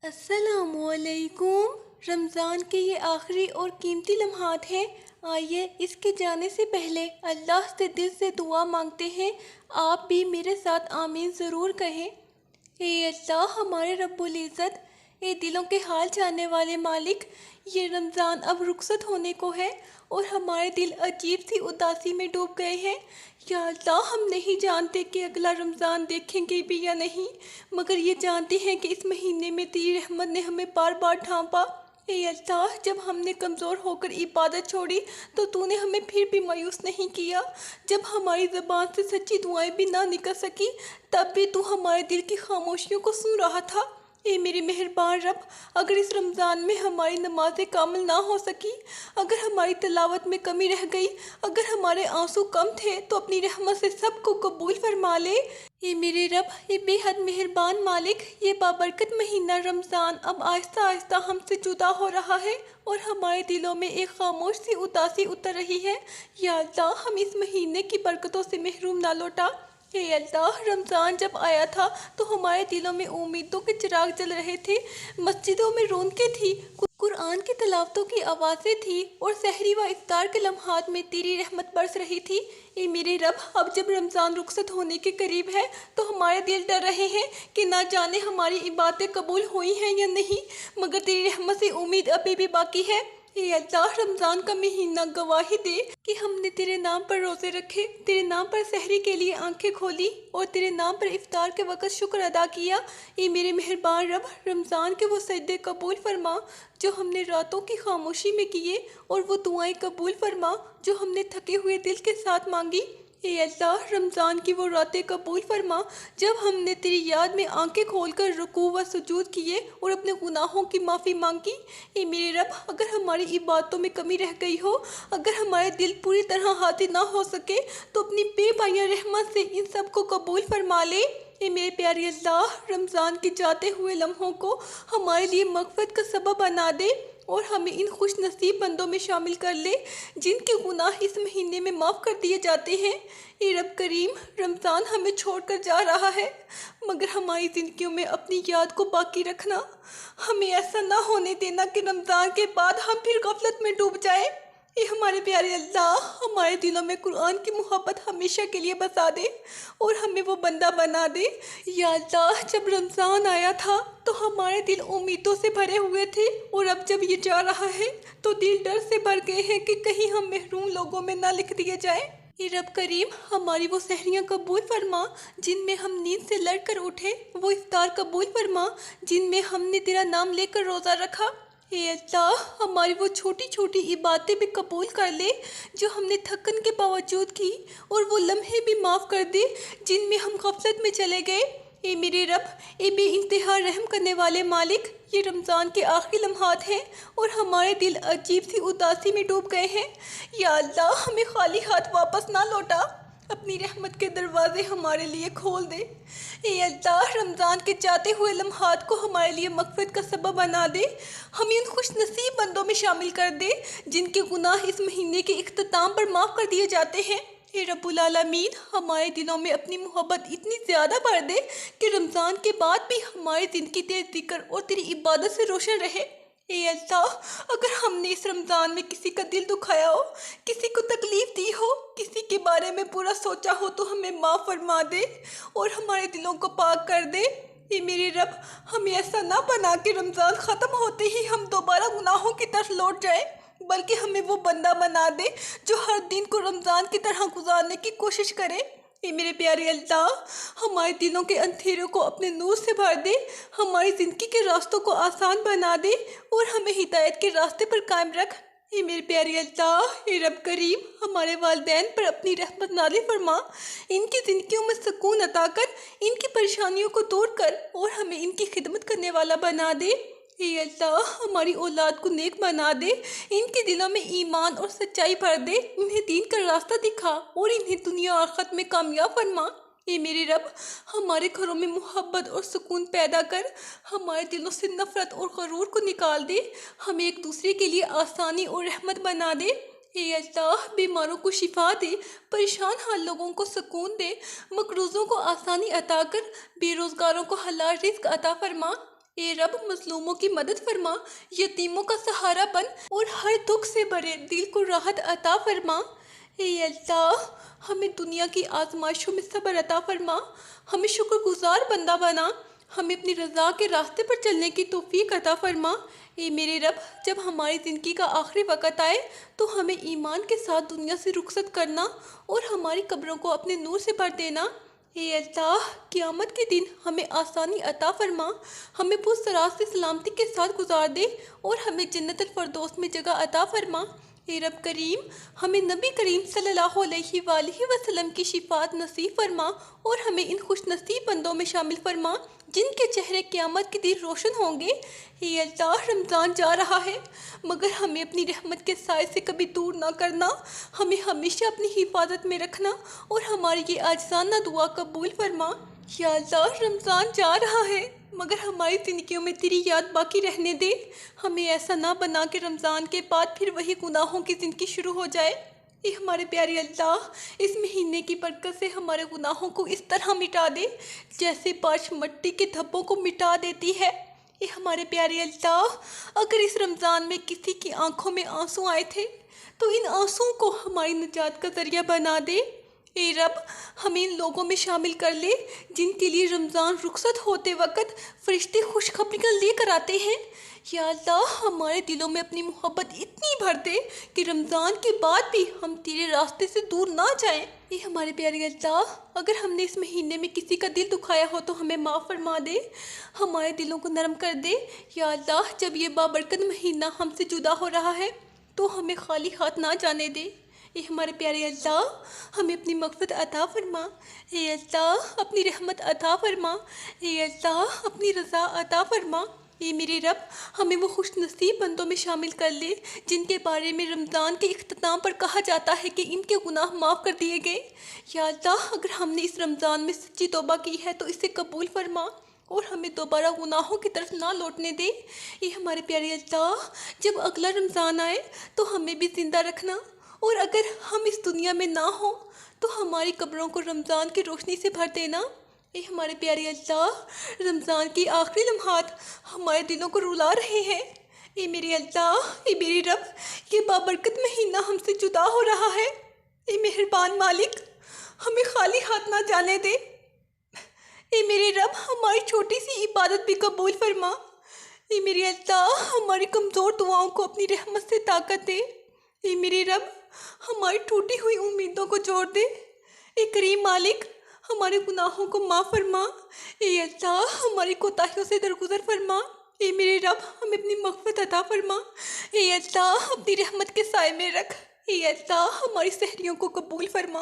السلام علیکم۔ رمضان کے یہ آخری اور قیمتی لمحات ہیں۔ آئیے اس کے جانے سے پہلے اللہ سے دل سے دعا مانگتے ہیں۔ آپ بھی میرے ساتھ آمین ضرور کہیں۔ اے اللہ ہمارے رب العزت، اے دلوں کے حال جاننے والے مالک، یہ رمضان اب رخصت ہونے کو ہے اور ہمارے دل عجیب سی اداسی میں ڈوب گئے ہیں۔ یا اللہ ہم نہیں جانتے کہ اگلا رمضان دیکھیں گے بھی یا نہیں، مگر یہ جانتے ہیں کہ اس مہینے میں تیری رحمت نے ہمیں بار بار ڈھانپا۔ اے اللہ جب ہم نے کمزور ہو کر عبادت چھوڑی تو نے ہمیں پھر بھی مایوس نہیں کیا۔ جب ہماری زبان سے سچی دعائیں بھی نہ نکل سکی تب بھی تو ہمارے دل کی خاموشیوں کو سن رہا تھا۔ اے میرے مہربان رب، اگر اس رمضان میں ہماری نمازیں کامل نہ ہو سکی، اگر ہماری تلاوت میں کمی رہ گئی، اگر ہمارے آنسو کم تھے تو اپنی رحمت سے سب کو قبول فرما لے۔ اے میرے رب، اے بے حد مہربان مالک، یہ بابرکت مہینہ رمضان اب آہستہ آہستہ ہم سے جدا ہو رہا ہے اور ہمارے دلوں میں ایک خاموش سی اداسی اتر رہی ہے۔ یا اللہ ہم اس مہینے کی برکتوں سے محروم نہ لوٹا۔ اے اللہ رمضان جب آیا تھا تو ہمارے دلوں میں امیدوں کے چراغ جل رہے تھے، مسجدوں میں رونقیں تھی، قرآن کی تلاوتوں کی آوازیں تھی اور سحری و افطار کے لمحات میں تیری رحمت برس رہی تھی۔ اے میرے رب، اب جب رمضان رخصت ہونے کے قریب ہے تو ہمارے دل ڈر رہے ہیں کہ نہ جانے ہماری عبادتیں قبول ہوئی ہیں یا نہیں، مگر تیری رحمت سے امید ابھی بھی باقی ہے۔ اے اللہ رمضان کا مہینہ گواہی دے کہ ہم نے تیرے نام پر روزے رکھے، تیرے نام پر سحری کے لیے آنکھیں کھولی اور تیرے نام پر افطار کے وقت شکر ادا کیا۔ اے میرے مہربان رب، رمضان کے وہ سجدے قبول فرما جو ہم نے راتوں کی خاموشی میں کیے اور وہ دعائیں قبول فرما جو ہم نے تھکے ہوئے دل کے ساتھ مانگی۔ اے اللہ رمضان کی وہ راتیں قبول فرما جب ہم نے تیری یاد میں آنکھیں کھول کر رکوع و سجود کیے اور اپنے گناہوں کی معافی مانگی۔ اے میرے رب، اگر ہماری عبادتوں میں کمی رہ گئی ہو، اگر ہمارے دل پوری طرح حاضر نہ ہو سکے تو اپنی بے پایہ رحمت سے ان سب کو قبول فرما لے۔ اے میرے پیارے اللہ رمضان کے جاتے ہوئے لمحوں کو ہمارے لیے مغفرت کا سبب بنا دے اور ہمیں ان خوش نصیب بندوں میں شامل کر لے جن کے گناہ اس مہینے میں معاف کر دیے جاتے ہیں۔ اے رب کریم، رمضان ہمیں چھوڑ کر جا رہا ہے، مگر ہماری زندگیوں میں اپنی یاد کو باقی رکھنا، ہمیں ایسا نہ ہونے دینا کہ رمضان کے بعد ہم پھر غفلت میں ڈوب جائیں۔ اے ہمارے پیارے اللہ، ہمارے دلوں میں قرآن کی محبت ہمیشہ کے لیے بسا دے اور ہمیں وہ بندہ بنا دے۔ یا اللہ جب رمضان آیا تھا تو ہمارے دل امیدوں سے بھرے ہوئے تھے اور اب جب یہ جا رہا ہے تو دل ڈر سے بھر گئے ہیں کہ کہیں ہم محروم لوگوں میں نہ لکھ دیے جائیں۔ اے رب کریم، ہماری وہ سحریاں قبول فرما جن میں ہم نیند سے لڑ کر اٹھے، وہ افطار قبول فرما جن میں ہم نے تیرا نام لے کر روزہ رکھا۔ اے اللہ ہماری وہ چھوٹی چھوٹی عبادتیں بھی قبول کر لے جو ہم نے تھکن کے باوجود کی اور وہ لمحے بھی معاف کر دے جن میں ہم غفلت میں چلے گئے۔ اے میرے رب، اے بے انتہا رحم کرنے والے مالک، یہ رمضان کے آخری لمحات ہیں اور ہمارے دل عجیب سی اداسی میں ڈوب گئے ہیں۔ یا اللہ ہمیں خالی ہاتھ واپس نہ لوٹا، اپنی رحمت کے دروازے ہمارے لیے کھول دے۔ اے اللہ رمضان کے جاتے ہوئے لمحات کو ہمارے لیے مغفرت کا سبب بنا دے، ہمیں ان خوش نصیب بندوں میں شامل کر دے جن کے گناہ اس مہینے کے اختتام پر معاف کر دیے جاتے ہیں۔ اے رب العالمین، ہمارے دلوں میں اپنی محبت اتنی زیادہ بھر دے کہ رمضان کے بعد بھی ہماری زندگی تیرے ذکر اور تیری عبادت سے روشن رہے۔ اے اللہ اگر ہم نے اس رمضان میں کسی کا دل دکھایا ہو، کسی کو تکلیف دی ہو، کسی کے بارے میں برا سوچا ہو تو ہمیں معاف فرما دے اور ہمارے دلوں کو پاک کر دے۔ اے میرے رب، ہمیں ایسا نہ بنا کہ رمضان ختم ہوتے ہی ہم دوبارہ گناہوں کی طرف لوٹ جائیں، بلکہ ہمیں وہ بندہ بنا دے جو ہر دن کو رمضان کی طرح گزارنے کی کوشش کرے۔ اے میرے پیارے اللہ، ہمارے دلوں کے اندھیروں کو اپنے نور سے بھر دے، ہماری زندگی کے راستوں کو آسان بنا دے اور ہمیں ہدایت کے راستے پر قائم رکھ۔ اے میرے پیارے اللہ، اے رب کریم، ہمارے والدین پر اپنی رحمت نازل فرما، ان کی زندگیوں میں سکون عطا کر، ان کی پریشانیوں کو دور کر اور ہمیں ان کی خدمت کرنے والا بنا دے۔ اے اللہ ہماری اولاد کو نیک بنا دے، ان کے دلوں میں ایمان اور سچائی بھر دے، انہیں دین کا راستہ دکھا اور انہیں دنیا اور آخرت میں کامیاب فرما۔ اے میرے رب، ہمارے گھروں میں محبت اور سکون پیدا کر، ہمارے دلوں سے نفرت اور غرور کو نکال دے، ہمیں ایک دوسرے کے لیے آسانی اور رحمت بنا دے۔ اے اللہ بیماروں کو شفا دے، پریشان حال لوگوں کو سکون دے، مقروضوں کو آسانی عطا کر، بے روزگاروں کو حلال رزق عطا فرما۔ اے رب مظلوموں کی مدد فرما، یتیموں کا سہارا بن اور ہر دکھ سے بھرے دل کو راحت عطا فرما۔ اے اللہ ہمیں دنیا کی آزمائشوں میں صبر عطا فرما، ہمیں شکر گزار بندہ بنا، ہمیں اپنی رضا کے راستے پر چلنے کی توفیق عطا فرما۔ اے میرے رب جب ہماری زندگی کا آخری وقت آئے تو ہمیں ایمان کے ساتھ دنیا سے رخصت کرنا اور ہماری قبروں کو اپنے نور سے بھر دینا۔ اے اللہ قیامت کے دن ہمیں آسانی عطا فرما، ہمیں پرسرات سے سلامتی کے ساتھ گزار دے اور ہمیں جنت الفردوس میں جگہ عطا فرما۔ اے رب کریم ہمیں نبی کریم صلی اللہ علیہ وآلہ وسلم کی شفاعت نصیب فرما اور ہمیں ان خوش نصیب بندوں میں شامل فرما جن کے چہرے قیامت کے دن روشن ہوں گے۔ اے اللہ رمضان جا رہا ہے مگر ہمیں اپنی رحمت کے سائے سے کبھی دور نہ کرنا، ہمیں ہمیشہ اپنی حفاظت میں رکھنا اور ہماری یہ عاجزانہ دعا قبول فرما۔ یا اللہ رمضان جا رہا ہے مگر ہماری زندگیوں میں تیری یاد باقی رہنے دے، ہمیں ایسا نہ بنا کہ رمضان کے بعد پھر وہی گناہوں کی زندگی شروع ہو جائے۔ اے ہمارے پیارے اللہ اس مہینے کی برکت سے ہمارے گناہوں کو اس طرح مٹا دے جیسے بارش مٹی کے دھبوں کو مٹا دیتی ہے۔ اے ہمارے پیارے اللہ اگر اس رمضان میں کسی کی آنکھوں میں آنسو آئے تھے تو ان آنسوؤں کو ہماری نجات کا ذریعہ بنا دے۔ اے رب ہمیں ان لوگوں میں شامل کر لے جن کے لیے رمضان رخصت ہوتے وقت فرشتے خوشخبریاں لے کر آتے ہیں۔ یا اللہ ہمارے دلوں میں اپنی محبت اتنی بھر دے کہ رمضان کے بعد بھی ہم تیرے راستے سے دور نہ جائیں۔ اے ہمارے پیارے اللہ اگر ہم نے اس مہینے میں کسی کا دل دکھایا ہو تو ہمیں معاف فرما دے، ہمارے دلوں کو نرم کر دے۔ یا اللہ جب یہ بابرکت مہینہ ہم سے جدا ہو رہا ہے تو ہمیں خالی ہاتھ نہ جانے دے۔ اے ہمارے پیارے اللہ ہمیں اپنی مغفرت عطا فرما، اے اللہ اپنی رحمت عطا فرما، اے اللہ اپنی رضا عطا فرما۔ اے میرے رب ہمیں وہ خوش نصیب بندوں میں شامل کر لے جن کے بارے میں رمضان کے اختتام پر کہا جاتا ہے کہ ان کے گناہ معاف کر دیے گئے۔ یا اللہ اگر ہم نے اس رمضان میں سچی توبہ کی ہے تو اسے قبول فرما اور ہمیں دوبارہ گناہوں کی طرف نہ لوٹنے دے۔ اے ہمارے پیارے اللہ جب اگلا رمضان آئے تو ہمیں بھی زندہ رکھنا اور اگر ہم اس دنیا میں نہ ہوں تو ہماری قبروں کو رمضان کی روشنی سے بھر دینا۔ اے ہمارے پیارے اللہ رمضان کی آخری لمحات ہمارے دلوں کو رلا رہے ہیں۔ اے میرے اللہ اے میرے رب یہ بابرکت مہینہ ہم سے جدا ہو رہا ہے، اے مہربان مالک ہمیں خالی ہاتھ نہ جانے دے۔ اے میرے رب ہماری چھوٹی سی عبادت بھی قبول فرما، اے میرے اللہ ہماری کمزور دعاؤں کو اپنی رحمت سے طاقت دے۔ اے میرے رب ہماری ٹوٹی ہوئی امیدوں کو جوڑ دے۔ اے کریم مالک ہمارے گناہوں کو معاف فرما، اے اللہ ہماری کوتاہیوں سے درگزر فرما۔ اے میرے رب ہمیں اپنی مغفرت عطا فرما، اے اللہ اپنی رحمت کے سائے میں رکھ۔ اے اللہ ہماری سحریوں کو قبول فرما،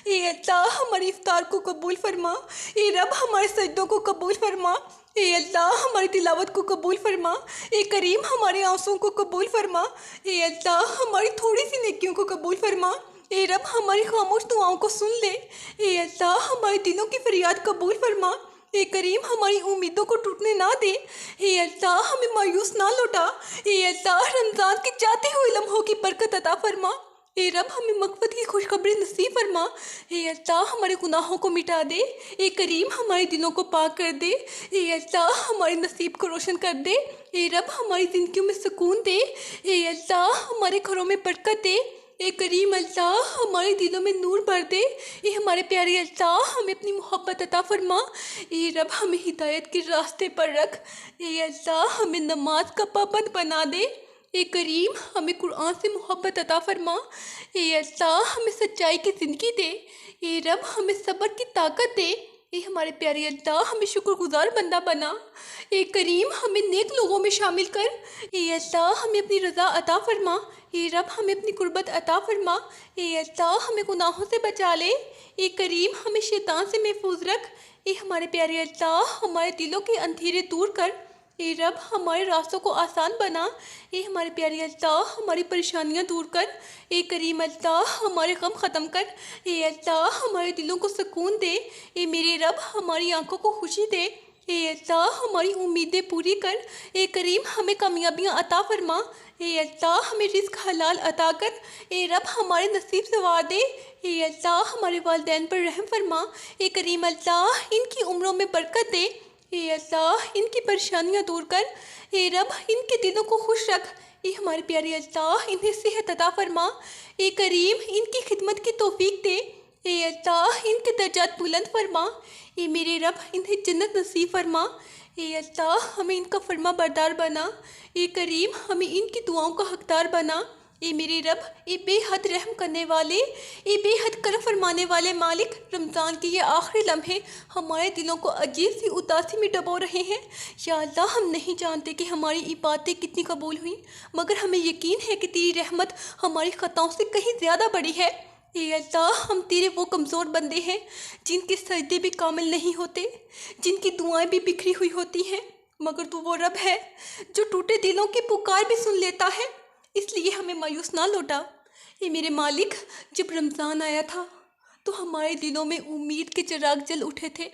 اے اللہ ہماری افطار کو قبول فرما، اے رب ہمارے سجدوں کو قبول فرما، اے اللہ ہماری تلاوت کو قبول فرما، اے کریم ہمارے آنسوؤں کو قبول فرما، اے اللہ ہماری تھوڑی سی نیکیوں کو قبول فرما، اے رب ہماری خاموش دعاؤں کو سن لے، اے اللہ ہمارے دلوں کی فریاد قبول فرما، اے کریم ہماری امیدوں کو ٹوٹنے نہ دے، اے اللہ ہمیں مایوس نہ لوٹا، اے اللہ رمضان کے جاتے ہوئے لمحوں کی برکت عطا فرما، اے رب ہمیں مغفرت کی خوشخبری نصیب فرما، اے اللہ ہمارے گناہوں کو مٹا دے، اے کریم ہمارے دلوں کو پاک کر دے، اے اللہ ہمارے نصیب کو روشن کر دے، اے رب ہماری زندگیوں میں سکون دے، اے اللہ ہمارے گھروں میں برکت دے، اے کریم اللہ ہمارے دلوں میں نور بھر دے، اے ہمارے پیارے اللہ ہمیں اپنی محبت عطا فرما، اے رب ہمیں ہدایت کے راستے پر رکھ، اے اللہ ہمیں نماز کا پابند بنا دے، اے کریم ہمیں قرآن سے محبت عطا فرما، اے اللہ ہمیں سچائی کی زندگی دے، اے رب ہمیں صبر کی طاقت دے، اے ہمارے پیارے اللہ ہمیں شکر گزار بندہ بنا، اے کریم ہمیں نیک لوگوں میں شامل کر، اے اللہ ہمیں اپنی رضا عطا فرما، اے رب ہمیں اپنی قربت عطا فرما، اے اللہ ہمیں گناہوں سے بچا لے، اے کریم ہمیں شیطان سے محفوظ رکھ، اے ہمارے پیارے اللہ ہمارے دلوں کے اندھیرے دور کر، اے رب ہمارے راستوں کو آسان بنا، اے ہمارے پیارے اللہ ہماری پریشانیاں دور کر، اے کریم اللہ ہمارے غم ختم کر، اے اللہ ہمارے دلوں کو سکون دے، اے میرے رب ہماری آنکھوں کو خوشی دے، اے اللہ ہماری امیدیں پوری کر، اے کریم ہمیں کامیابیاں عطا فرما، اے اللہ ہمیں رزق حلال عطا کر، اے رب ہمارے نصیب سنوار دے، اے اللہ ہمارے والدین پر رحم فرما، اے کریم اللہ ان کی عمروں میں برکت دے، اے اللہ ان کی پریشانیاں دور کر، اے رب ان کے دلوں کو خوش رکھ، اے ہمارے پیارے اللہ انہیں صحت عطا فرما، اے کریم ان کی خدمت کی توفیق دے، اے اللہ ان کے درجات بلند فرما، اے میرے رب انہیں جنت نصیب فرما، اے اللہ ہمیں ان کا فرما بردار بنا، اے کریم ہمیں ان کی دعاؤں کا حقدار بنا، اے میرے رب اے بے حد رحم کرنے والے، اے بے حد کرم فرمانے والے مالک، رمضان کے یہ آخری لمحے ہمارے دلوں کو عجیب سی اداسی میں ڈبو رہے ہیں۔ یا اللہ ہم نہیں جانتے کہ ہماری عبادتیں کتنی قبول ہوئیں، مگر ہمیں یقین ہے کہ تیری رحمت ہماری خطاؤں سے کہیں زیادہ بڑی ہے۔ اے اللہ ہم تیرے وہ کمزور بندے ہیں جن کے سجدے بھی کامل نہیں ہوتے، جن کی دعائیں بھی بکھری ہوئی ہوتی ہیں، مگر تو وہ رب ہے جو ٹوٹے دلوں کی پکار بھی سن لیتا ہے، اس لیے ہمیں مایوس نہ لوٹا۔ اے میرے مالک، جب رمضان آیا تھا تو ہمارے دلوں میں امید کے چراغ جل اٹھے تھے،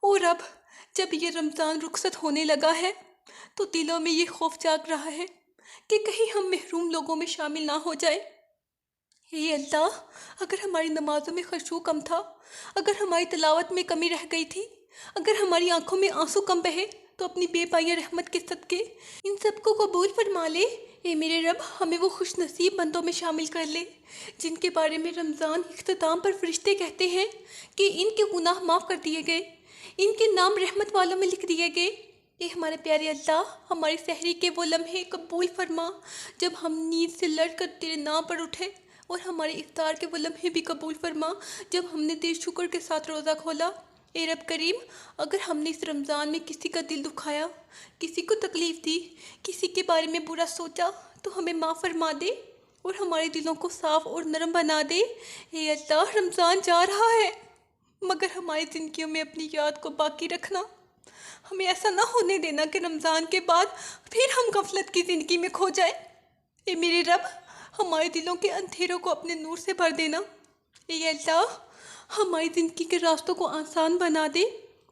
اور اب جب یہ رمضان رخصت ہونے لگا ہے تو دلوں میں یہ خوف جاگ رہا ہے کہ کہیں ہم محروم لوگوں میں شامل نہ ہو جائیں۔ اے اللہ اگر ہماری نمازوں میں خشوع کم تھا، اگر ہماری تلاوت میں کمی رہ گئی تھی، اگر ہماری آنکھوں میں آنسو کم بہے، تو اپنی بے پائیاں رحمت کے صدقے ان سب کو قبول فرما لے۔ اے میرے رب ہمیں وہ خوش نصیب بندوں میں شامل کر لے جن کے بارے میں رمضان اختتام پر فرشتے کہتے ہیں کہ ان کے گناہ معاف کر دیے گئے، ان کے نام رحمت والوں میں لکھ دیے گئے۔ اے ہمارے پیارے اللہ ہماری سحری کے وہ لمحے قبول فرما جب ہم نیند سے لڑ کر تیرے نام پر اٹھے، اور ہمارے افطار کے وہ لمحے بھی قبول فرما جب ہم نے تیرے شکر کے ساتھ روزہ کھولا۔ اے رب کریم اگر ہم نے اس رمضان میں کسی کا دل دکھایا، کسی کو تکلیف دی، کسی کے بارے میں برا سوچا، تو ہمیں معاف فرما دے اور ہمارے دلوں کو صاف اور نرم بنا دے۔ اے اللہ رمضان جا رہا ہے مگر ہماری زندگیوں میں اپنی یاد کو باقی رکھنا، ہمیں ایسا نہ ہونے دینا کہ رمضان کے بعد پھر ہم غفلت کی زندگی میں کھو جائیں۔ اے میرے رب ہمارے دلوں کے اندھیروں کو اپنے نور سے بھر دینا۔ اے اللہ ہماری زندگی کے راستوں کو آسان بنا دے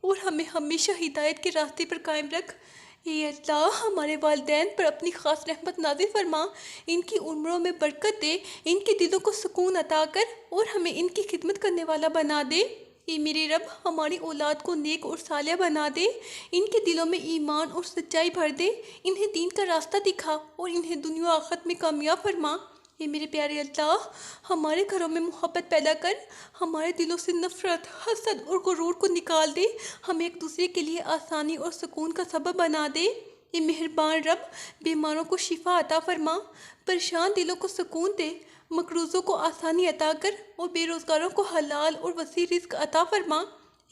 اور ہمیں ہمیشہ ہدایت کے راستے پر قائم رکھ۔ اے اللہ ہمارے والدین پر اپنی خاص رحمت نازل فرما، ان کی عمروں میں برکت دے، ان کے دلوں کو سکون عطا کر اور ہمیں ان کی خدمت کرنے والا بنا دے۔ اے میرے رب ہماری اولاد کو نیک اور صالح بنا دے، ان کے دلوں میں ایمان اور سچائی بھر دے، انہیں دین کا راستہ دکھا اور انہیں دنیا و آخرت میں کامیاب فرما۔ اے میرے پیارے اللہ ہمارے گھروں میں محبت پیدا کر، ہمارے دلوں سے نفرت، حسد اور غرور کو نکال دے، ہمیں ایک دوسرے کے لیے آسانی اور سکون کا سبب بنا دے۔ اے مہربان رب بیماروں کو شفا عطا فرما، پریشان دلوں کو سکون دے، مقروضوں کو آسانی عطا کر اور بے روزگاروں کو حلال اور وسیع رزق عطا فرما۔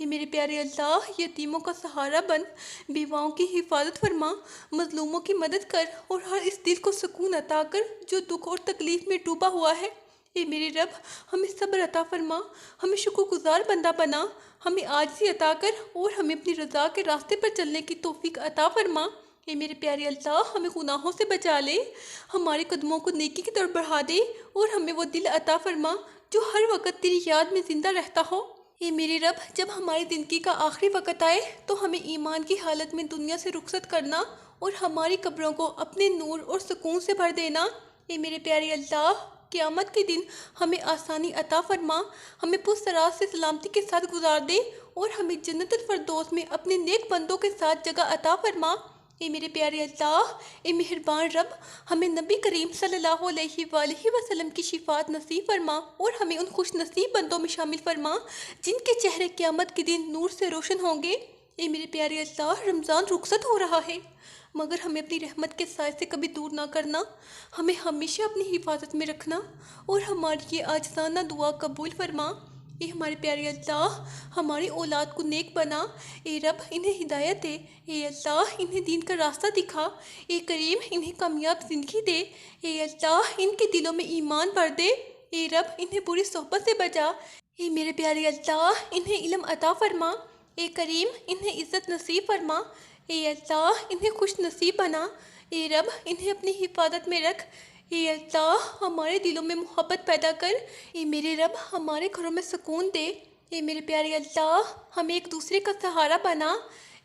اے میرے پیارے اللہ یتیموں کا سہارا بن، بیواؤں کی حفاظت فرما، مظلوموں کی مدد کر اور ہر اس دل کو سکون عطا کر جو دکھ اور تکلیف میں ڈوبا ہوا ہے۔ اے میرے رب ہمیں صبر عطا فرما، ہمیں شکر گزار بندہ بنا، ہمیں عاجزی عطا کر اور ہمیں اپنی رضا کے راستے پر چلنے کی توفیق عطا فرما۔ اے میرے پیارے اللہ ہمیں گناہوں سے بچا لے، ہمارے قدموں کو نیکی کی طرف بڑھا دے اور ہمیں وہ دل عطا فرما جو ہر وقت تیری یاد میں زندہ رہتا ہو۔ اے میرے رب جب ہماری زندگی کا آخری وقت آئے تو ہمیں ایمان کی حالت میں دنیا سے رخصت کرنا اور ہماری قبروں کو اپنے نور اور سکون سے بھر دینا۔ اے میرے پیارے اللہ قیامت کے دن ہمیں آسانی عطا فرما، ہمیں پرسرار سے سلامتی کے ساتھ گزار دے اور ہمیں جنت الفردوس میں اپنے نیک بندوں کے ساتھ جگہ عطا فرما۔ اے میرے پیارے اللہ اے مہربان رب ہمیں نبی کریم صلی اللہ علیہ وآلہ وسلم کی شفاعت نصیب فرما اور ہمیں ان خوش نصیب بندوں میں شامل فرما جن کے چہرے قیامت کے دن نور سے روشن ہوں گے۔ اے میرے پیارے اللہ رمضان رخصت ہو رہا ہے مگر ہمیں اپنی رحمت کے سائے سے کبھی دور نہ کرنا، ہمیں ہمیشہ اپنی حفاظت میں رکھنا اور ہماری یہ عاجزانہ دعا قبول فرما۔ اے ہمارے پیارے اللہ ہماری اولاد کو نیک بنا، اے رب انہیں ہدایت دے، اے اللہ انہیں دین کا راستہ دکھا، اے کریم انہیں کامیاب زندگی دے، اے اللہ ان کے دلوں میں ایمان بھر دے، اے رب انہیں بری صحبت سے بچا، اے میرے پیارے اللہ انہیں علم عطا فرما، اے کریم انہیں عزت نصیب فرما، اے اللہ انہیں خوش نصیب بنا، اے رب انہیں اپنی حفاظت میں رکھ، اے اللہ ہمارے دلوں میں محبت پیدا کر، اے میرے رب ہمارے گھروں میں سکون دے، اے میرے پیارے اللہ ہمیں ایک دوسرے کا سہارا بنا،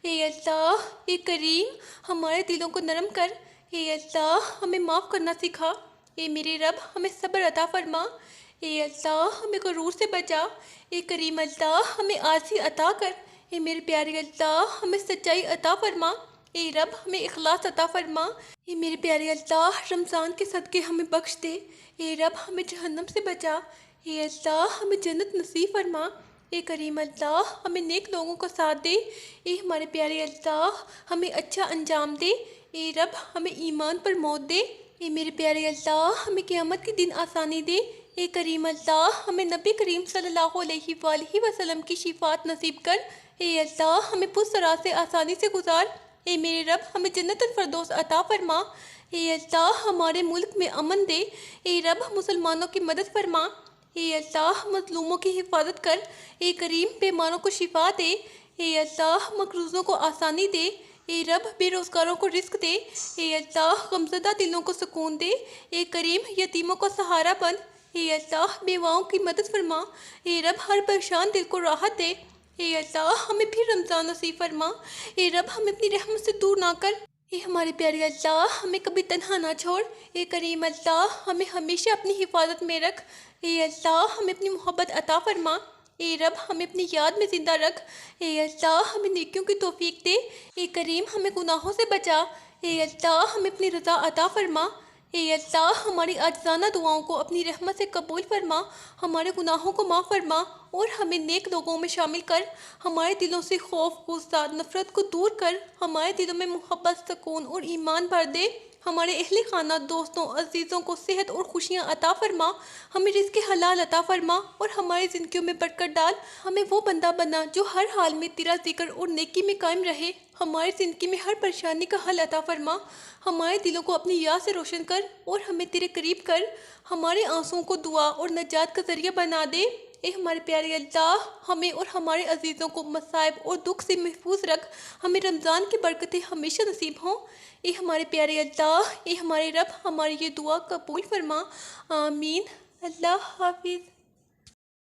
اے اللہ اے کریم ہمارے دلوں کو نرم کر، اے اللہ ہمیں معاف کرنا سکھا، اے میرے رب ہمیں صبر عطا فرما، اے اللہ ہمیں غرور سے بچا، اے کریم اللہ ہمیں عاجزی عطا کر، اے میرے پیارے اللہ ہمیں سچائی عطا فرما، اے رب ہمیں اخلاص عطا فرما، اے میرے پیارے اللہ رمضان کے صدقے ہمیں بخش دے، اے رب ہمیں جہنم سے بچا، اے اللہ ہمیں جنت نصیب فرما، اے کریم اللہ ہمیں نیک لوگوں کا ساتھ دے، اے ہمارے پیارے اللہ ہمیں اچھا انجام دے، اے رب ہمیں ایمان پر موت دے، اے میرے پیارے اللہ ہمیں قیامت کے دن آسانی دے، اے کریم اللہ ہمیں نبی کریم صلی اللہ علیہ وآلہ وسلم کی شفاعت نصیب کر، اے اللہ ہمیں پرسرات سے آسانی سے گزار، اے میرے رب ہمیں جنت الفردوس عطا فرما، اے اللہ ہمارے ملک میں امن دے، اے رب مسلمانوں کی مدد فرما، اے اللہ مظلوموں کی حفاظت کر، اے کریم بیماروں کو شفا دے، اے اللہ مقروضوں کو آسانی دے، اے رب بے روزگاروں کو رزق دے، اے اللہ غمزدہ دلوں کو سکون دے، اے کریم یتیموں کو سہارا بن، اے اللہ بیواؤں کی مدد فرما، اے رب ہر پریشان دل کو راحت دے، اے اللہ ہمیں پھر رمضان نصیب فرما، اے رب ہمیں اپنی رحمت سے دور نہ کر، اے ہمارے پیارے اللہ ہمیں کبھی تنہا نہ چھوڑ، اے کریم اللہ ہمیں ہمیشہ اپنی حفاظت میں رکھ، اے اللہ ہمیں اپنی محبت عطا فرما، اے رب ہمیں اپنی یاد میں زندہ رکھ، اے اللہ ہمیں نیکیوں کی توفیق دے، اے کریم ہمیں گناہوں سے بچا، اے اللہ ہمیں اپنی رضا عطا فرما، اے اللہ ہماری عاجزانہ دعاؤں کو اپنی رحمت سے قبول فرما، ہمارے گناہوں کو معاف فرما اور ہمیں نیک لوگوں میں شامل کر، ہمارے دلوں سے خوف غصہ نفرت کو دور کر، ہمارے دلوں میں محبت سکون اور ایمان بھر دے، ہمارے اہل خانہ دوستوں عزیزوں کو صحت اور خوشیاں عطا فرما، ہمیں رزق حلال عطا فرما اور ہماری زندگیوں میں برکت ڈال، ہمیں وہ بندہ بنا جو ہر حال میں تیرا ذکر اور نیکی میں قائم رہے، ہماری زندگی میں ہر پریشانی کا حل عطا فرما، ہمارے دلوں کو اپنی یاد سے روشن کر اور ہمیں تیرے قریب کر، ہمارے آنسوؤں کو دعا اور نجات کا ذریعہ بنا دے، اے ہمارے پیارے اللہ ہمیں اور ہمارے عزیزوں کو مصائب اور دکھ سے محفوظ رکھ، ہمیں رمضان کی برکتیں ہمیشہ نصیب ہوں، اے ہمارے پیارے اللہ اے ہمارے رب ہماری یہ دعا قبول فرما، آمین، اللہ حافظ۔